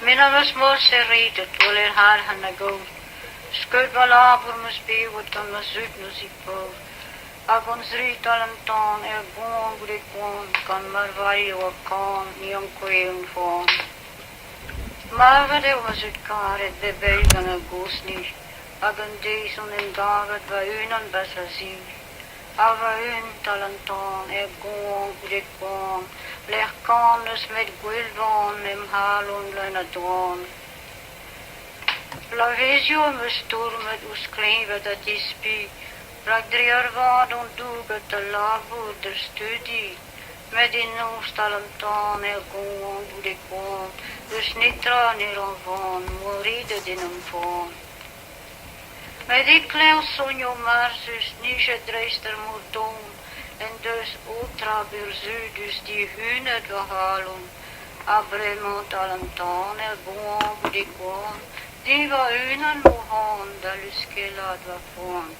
Mina was more serrated, well in haar hanago. Skud valabur mus be wat on mas uit musipo. Agon zri talentan bon grekon kan marvari o kan niam koeun von. Maar de was uit kare de belgan a gosni. Agon deson in dagat va unan basasi. Ava un talentan bon grekon. Leg kanus met gwilvan im halon luinadron. La visio me stor met uskleven dat die spie. Brak 3 jaar wat ondoege te labo der studie. Met die noostalentaan gewoon doe ik woon. Dus niet traan hier van, moride din hem van. Met die klein sonjo marsus, niet dreister moet doen. En dus ultra dus die hunen we halen. Abremont talentaan gewoon doe ik woon. Die we hunen mogen, dat is laat we van.